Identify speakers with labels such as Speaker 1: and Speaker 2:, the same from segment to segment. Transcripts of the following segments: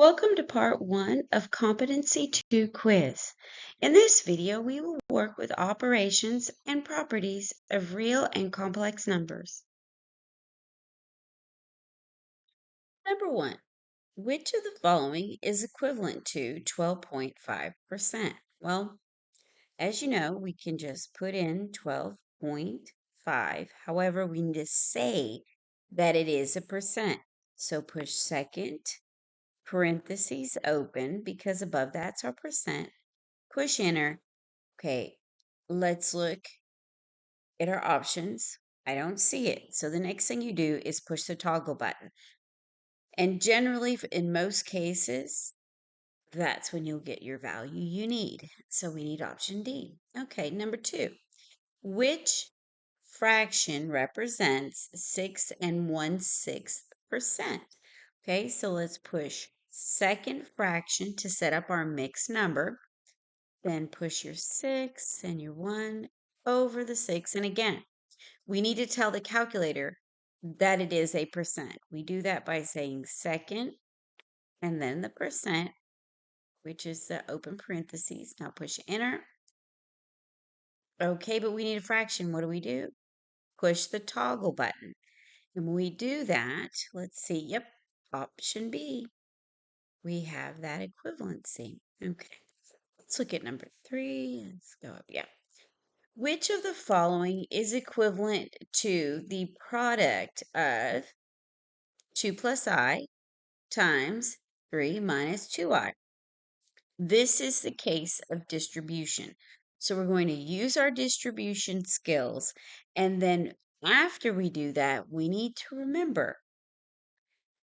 Speaker 1: Welcome to part 1 of Competency 2 quiz. In this video, we will work with operations and properties of real and complex numbers. Number 1, which of the following is equivalent to 12.5%? Well, as you know, we can just put in 12.5. However, we need to say that it is a percent. So push second parentheses open because above that's our percent. Push enter. Okay, let's look at our options. I don't see it. So the next thing you do is push the toggle button. And generally, in most cases, that's when you'll get your value you need. So we need option D. Okay, number 2. Which fraction represents 6 1/6%? Okay, so let's push second fraction to set up our mixed number. Then push your 6 and your 1 over the 6. And again, we need to tell the calculator that it is a percent. We do that by saying second and then the percent, which is the open parentheses. Now push enter. Okay, but we need a fraction. What do? Push the toggle button. And when we do that, let's see. Yep, option B. We have that equivalency. Okay, let's look at number 3. Let's go up. Yeah. Which of the following is equivalent to the product of 2 plus I times 3 minus 2I? This is the case of distribution. So we're going to use our distribution skills. And then after we do that, we need to remember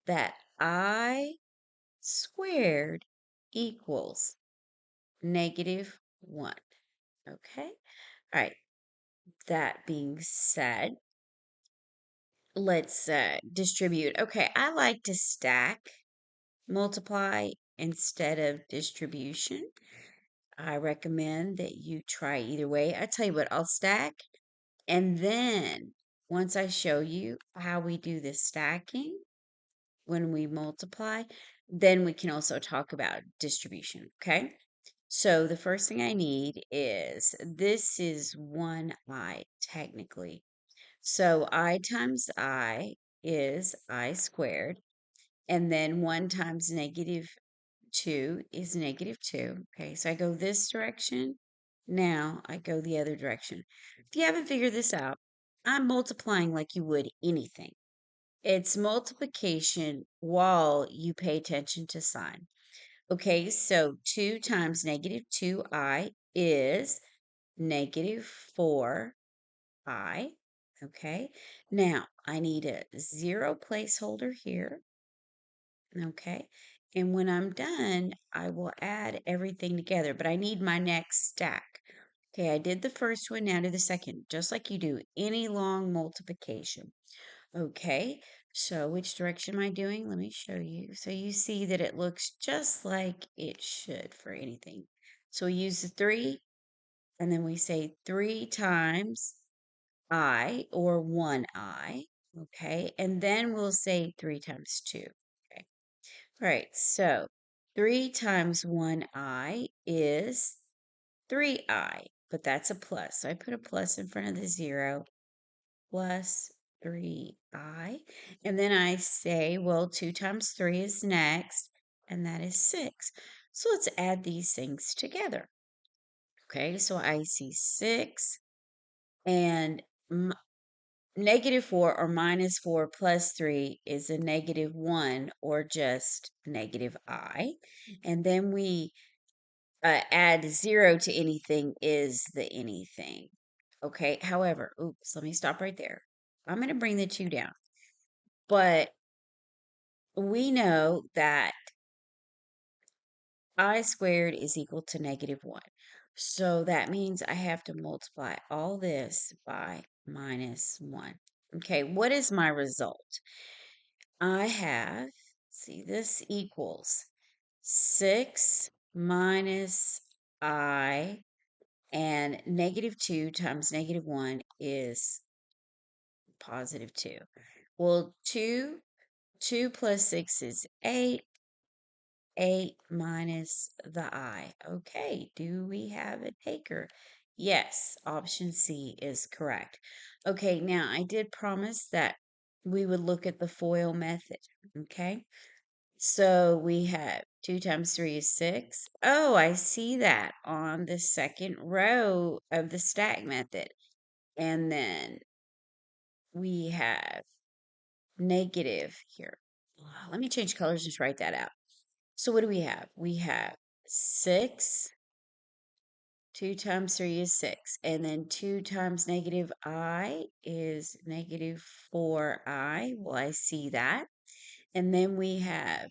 Speaker 1: that I squared equals -1. Okay? All right. That being said, let's distribute. Okay, I like to stack multiply instead of distribution. I recommend that you try either way. I tell you what, I'll stack, and then once I show you how we do the stacking when we multiply, then we can also talk about distribution, okay? So the first thing I need is, this is 1I technically. So I times I is I squared. And then 1 times -2 is -2. Okay, so I go this direction. Now I go the other direction. If you haven't figured this out, I'm multiplying like you would anything. It's multiplication while you pay attention to sign. Okay, so 2 times -2I is -4I. Okay, now I need a 0 placeholder here. Okay, and when I'm done, I will add everything together, but I need my next stack. Okay, I did the first one, now to the second, just like you do any long multiplication. Okay, so which direction am I doing? Let me show you. So you see that it looks just like it should for anything. So we use the 3, and then we say 3 times I, or 1I, okay? And then we'll say 3 times 2, okay? All right, so 3 times 1I is 3I, but that's a plus. So I put a plus in front of the 0, plus 3I. And then I say, well, 2 times 3 is next, and that is 6. So let's add these things together. Okay, so I see 6 and -4 or -4 plus 3 is a -1 or just -I. And then we add 0 to anything is the anything. Okay, however, oops, let me stop right there. I'm going to bring the 2 down. But we know that I squared is equal to -1. So that means I have to multiply all this by -1. Okay, what is my result? I have, see, this equals 6 minus I, and -2 times -1 is +2. Well, 2 plus 6 is 8. 8 minus the I. Okay, do we have a taker? Yes, option C is correct. Okay, now I did promise that we would look at the FOIL method. Okay, so we have 2 times 3 is 6. Oh, I see that on the second row of the stack method. And then we have negative here. Let me change colors, just write that out. So what do we have? We have 6. 2 times 3 is 6. And then 2 times negative I is negative 4I. Well, I see that. And then we have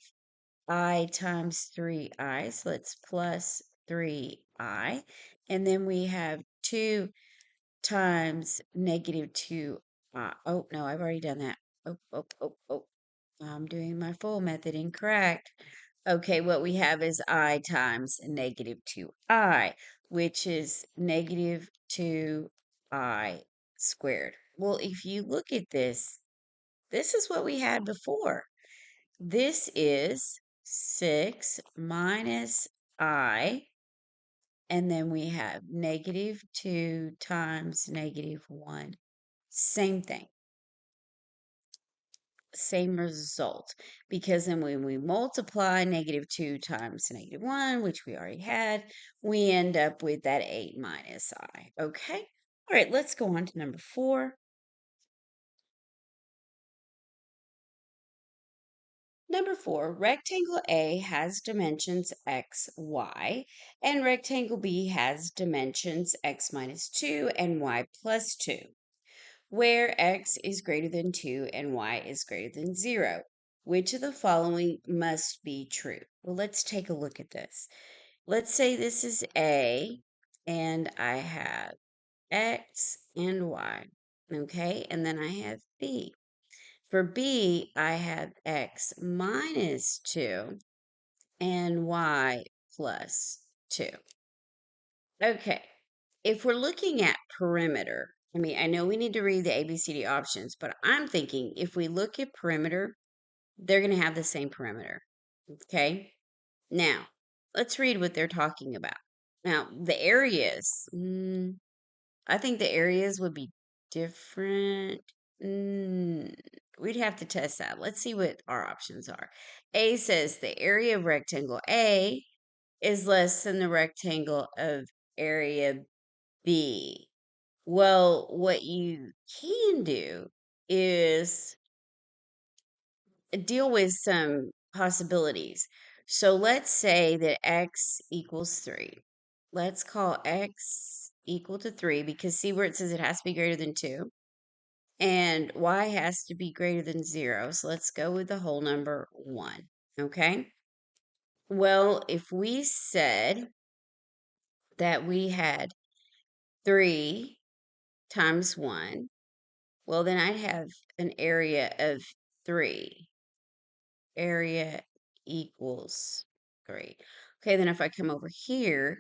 Speaker 1: I times 3I. So it's plus 3I. And then we have 2 times negative 2. Oh, no, I've already done that. Oh. I'm doing my full method incorrect. Okay, what we have is I times negative 2I, which is negative 2I squared. Well, if you look at this, this is what we had before. This is 6 minus I, and then we have negative 2 times negative 1. Same thing. Same result, because then when we multiply negative 2 times negative 1, which we already had, we end up with that 8 minus I. Okay? All right, let's go on to number 4. Number 4, rectangle A has dimensions x, y, and rectangle B has dimensions x minus 2 and y plus 2, where x is greater than 2 and y is greater than 0. Which of the following must be true? Well, let's take a look at this. Let's say this is A, and I have X and Y, okay? And then I have B. For B, I have X minus 2 and Y plus 2. Okay, if we're looking at perimeter, I mean, I know we need to read the ABCD options, but I'm thinking if we look at perimeter, they're going to have the same perimeter. Okay, now let's read what they're talking about. Now, the areas, I think the areas would be different. Mm, we'd have to test that. Let's see what our options are. A says the area of rectangle A is less than the rectangle of area B. Well, what you can do is deal with some possibilities. So let's say that x equals 3. Let's call x equal to 3 because see where it says it has to be greater than 2. And y has to be greater than 0. So let's go with the whole number 1. Okay? Well, if we said that we had 3 times 1, well, then I'd have an area of 3. Area equals 3. Okay, then if I come over here,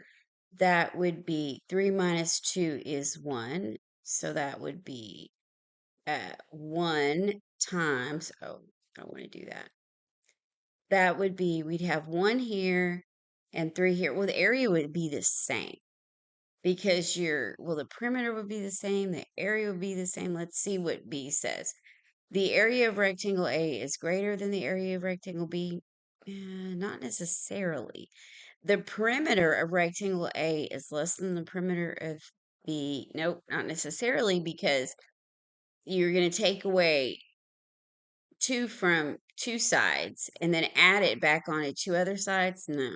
Speaker 1: that would be 3 minus 2 is 1. So that would be 1 times, oh, I don't want to do that. That would be, we'd have 1 here and 3 here. Well, the area would be the same because the perimeter would be the same, the area would be the same. Let's see what B says. The area of rectangle A is greater than the area of rectangle B. Not necessarily. The perimeter of rectangle A is less than the perimeter of B. Nope, not necessarily, because you're going to take away 2 from 2 sides and then add it back onto 2 other sides. No.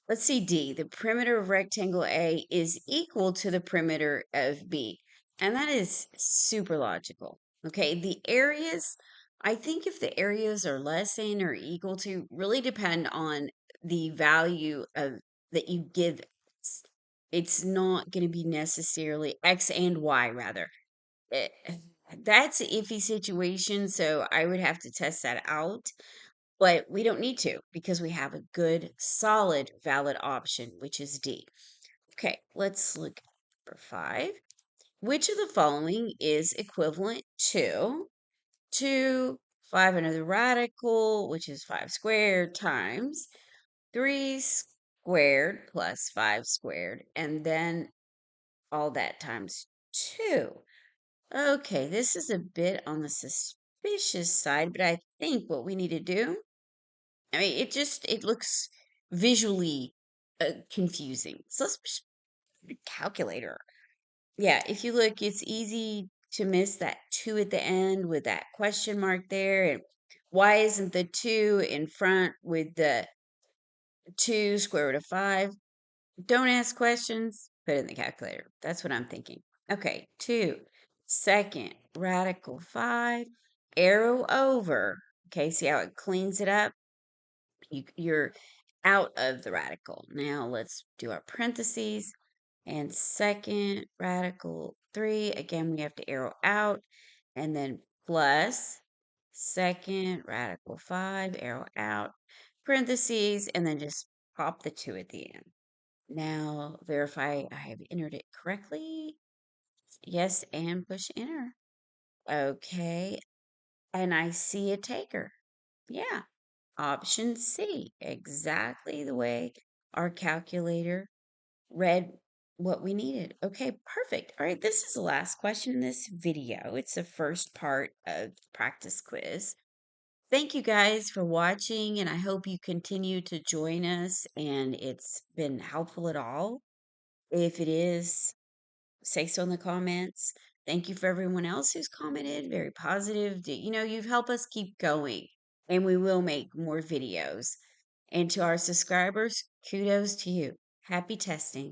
Speaker 1: Let's see D. The perimeter of rectangle A is equal to the perimeter of B. And that is super logical. Okay, the areas, I think if the areas are less than or equal to, really depend on the value of that you give X. It's not going to be necessarily X and Y, rather. Eh, that's an iffy situation, so I would have to test that out. But we don't need to because we have a good, solid, valid option, which is D. Okay, let's look for 5. Which of the following is equivalent to 2, 5 under the radical, which is 5 squared, times 3 squared plus 5 squared, and then all that times 2. Okay, this is a bit on the suspicious side, but I think what we need to do, I mean, it looks visually confusing. So let's just put a calculator. Yeah, if you look, it's easy to miss that 2 at the end with that question mark there. And why isn't the 2 in front with the 2 square root of 5? Don't ask questions, put it in the calculator. That's what I'm thinking. Okay, 2, second radical 5, arrow over. Okay, see how it cleans it up? You're out of the radical. Now let's do our parentheses. And second radical 3, again, we have to arrow out. And then plus second radical 5, arrow out, parentheses, and then just pop the 2 at the end. Now verify I have entered it correctly. Yes, and push enter. Okay, and I see a taker. Yeah, option C, exactly the way our calculator read what we needed. Okay, perfect. All right, this is the last question in this video. It's the first part of the practice quiz. Thank you guys for watching, and I hope you continue to join us and it's been helpful at all. If it is, say so in the comments. Thank you for everyone else who's commented. Very positive. You've helped us keep going, and we will make more videos. And to our subscribers, kudos to you. Happy testing.